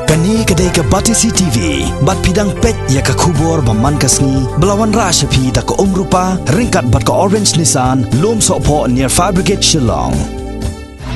Kani kedai ke Batisi TV, bat pidang pet ya ke kubur baman kasni, belawan rasyapi da ke rupa, ringkat bat ke Orange Nissan, lom sokpo near Fire Brigade Shillong.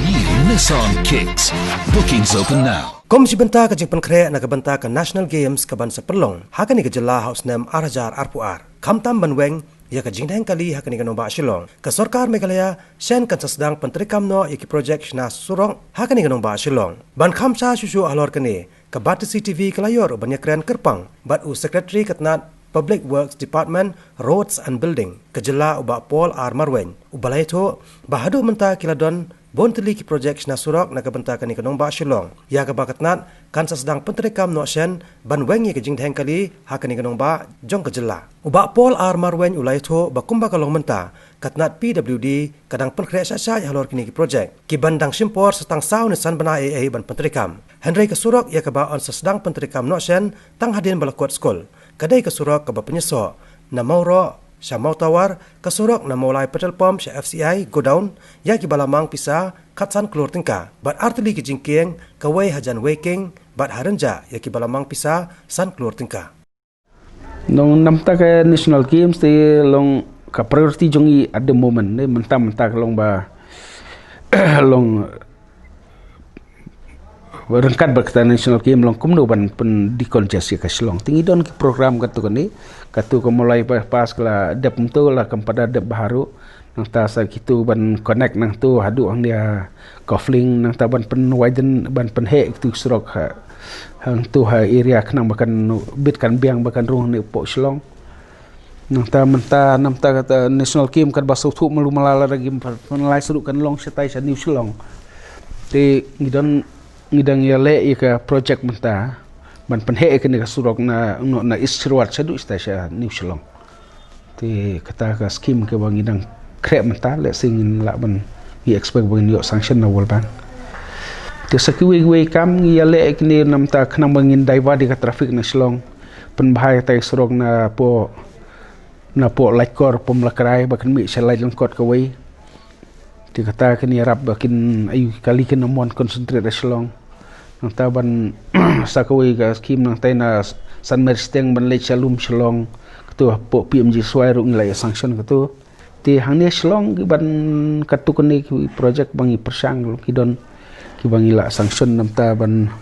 New Nissan Kicks. Bookings open now. Komisi benta ke jingpan kre na ke benta ke National Games ke bansa perlong, hakani ke jela haus nem arajar arpuar. Kamtam banweng ya ke jingdeng kali hakani ke nombak Shillong. Ke Sarkar Meghalaya sen kan sedang pentrikam no ya ke projek shna surong hakani ke nombak Shillong. Ban khamsa susu alor kene ke Batisi TV kelayor banyak keren kerpang bat u Secretary Ketnat Public Works Department Roads and Building ke jela ubak Paul R Marweng. Ubalai tu bahadu menta kiladon bon teli ki projek shna surok na ke benta kani ke nombak Shillong. Ya ke bakatnat kan sedang pentrikam no sen ban wengi ke jingdeng kali hakani ke nombak jong ke jela. Ubak Paul R Marweng ulai tu bakumba kalong menta katnat PWD kadang penkreat syasya halor kini ki projek ki bandang simpor setang sau nisan bana AA ban pentrikam. Henry ke surok ya ke ba on sedang pentrikam no sen tang hadin balakot skol. Kadai ke surok ke ba penyesok na mauro Syamau Tawar ke surok na mulai petrol pump Syah FCI go down ya ki balamang pisa katsan keluar tingka bat artili ki jingking ke wei hajan waking bat harenja ya ki balamang pisa san keluar tingka. Nong namta ke National Games te long ka priority jongi at the moment ne mentah long ba long rengkat berkata National Game long kumno ban pen dikongesi ke Shillong tinggi don ki program katu kani katu ko mulai pas kala dep tu lah kepada dep baru nang ta sa kitu ban connect nang tu hadu ang dia kofling nang ta ban pen widen ban pen he tu surok hang tu ha area kenang bakan bit kan biang bakan ruang ni pok Shillong nang ta menta namta kata National Game kan basu tu melu malala lagi penlai suruk kan long setai sa New Shillong te ngidang ya le ka project menta ban penhe ke ni surok na istirwat sadu stasya New Shillong ti kata ka scheme ke bang ngidang krep menta le sing la ban i expect bang yo sanction na wal bang ti sakiwe kam ya le ke ni namta khnang bangin daiwa di ka traffic na Shillong pen bahai tai surok na po laikor pom lakrai bakan mi selai lengkot ka wei ti kata ke ni rap bakin ayu kali ke namon concentrate Shillong nang taban sakawai ka scheme nang tay na San Mersteng ban le chalum Shillong ketu po PMG swai ru ngilai sanction ketu ti hang ni Shillong ban katu kene project bangi persang kidon ki bangila sanction nam taban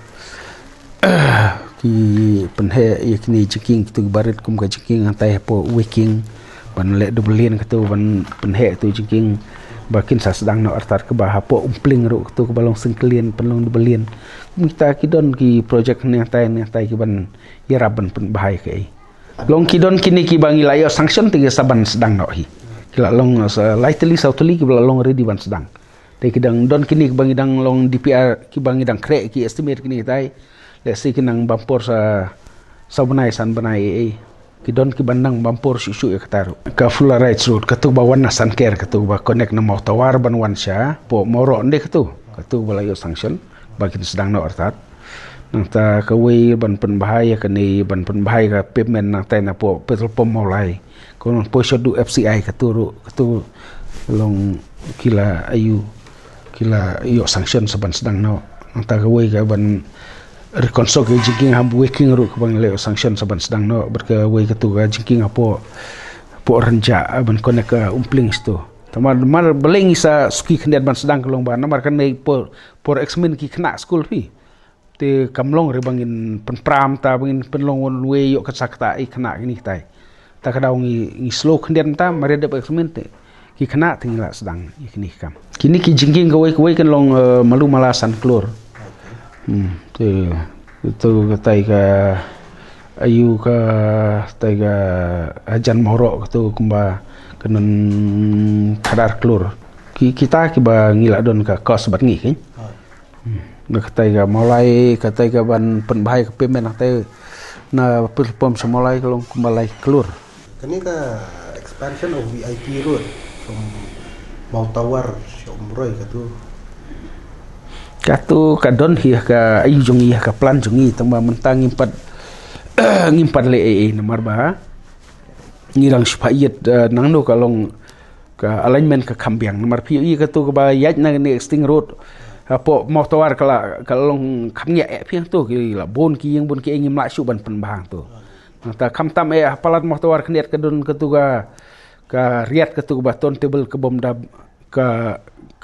ki penhe yakni jiking ketu barit kum ka jiking antai po waking ban le dubelin ketu ban penhe tu jiking bakin sa sedang no artar ke bah po umpling ru tu ke balong sengkelien penlong dubelin kita kidon ki projek ni tai ki ban yaraban pen bahai ke long kidon kini ki bangi layo sanction tiga saban sedang no hi kila long lightly sautuli ki balong ready ban sedang te kidang don kini ki bangi dang long DPR ki bangi dang kre ki estimate kini tai le si kinang bampor sa bunai san banai kidon ki bandang bampor susu ya kataru ka full rights road katu bawan nasan care katu ba connect na mau tawar ban wansha po moro ande katu balayo sanction bakin sedang no artat nang ta ka wei ban pen bahaya kani ban pen bahaya ka payment nang tai na po petrol pump mulai kon po shodu FCI katu long kila yo sanction saban sedang no nang ta ka wei ka ban rekonstruksi jingking ham waking ru ke bang le sanction saban sedang no berke wei ketu ga jingking apo po renja ban konek umpling sto tamar mar beleng isa ski khndet ban sedang kelong ban mar kan nei por exmin ki khna school fi te kamlong re bangin pen pram ta bangin penlong won wei yo kasakta i khna ni tai ta kadaw ngi slow khndet ta mar de exmin te ki khna tingla sedang ikni kam kini ki jingking ga wei kan long malu malasan klor itu katai ka ayu ka tai ka ajan morok tu kumba kenon kadar klur kita ki ba ngila don ka kos bat ngi kin katai ka mulai katai ka ban pen bahai ka payment tai na pom semulai kalong kumbalai klur Kani ka expansion of VIP road from Mau Tawar Syomroy katu kadon hiya ka ayu jongi ka plan jongi tamba mentang ngimpat le nomor ba ngirang supayet nangno kalong ka alignment ka kambiang nomor pi ka tu ka ba yaj na ni exting road po motor kalau kham nhẹ phiang tu ki la bon ki ingim la su ban pen bang tu ta kham tam palat motor khniat kedun ketuga ka riat ketuga baton table ke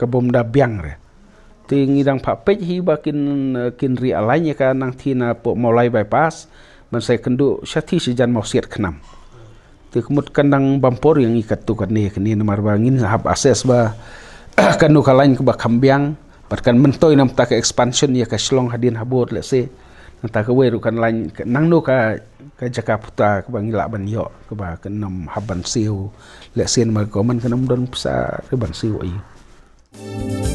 bom da biang re ti ngidang pha pej hi ba kin ri alanya ka nang thina po molai bypass man sai kendu syati sejan mau siat khnam ti kemut kandang bampor yang ikat tu kan ni namar bangin hab akses ba kanu kalain ke ba kambiang patkan mentoi nam ta ke expansion ya ka Shillong hadin habot le se ta ka weru kan lain nang no ka Jakarta ke bangila ban yo ke ba kan nam haban siu le sen ma ko man kan don sa ke ban siu ai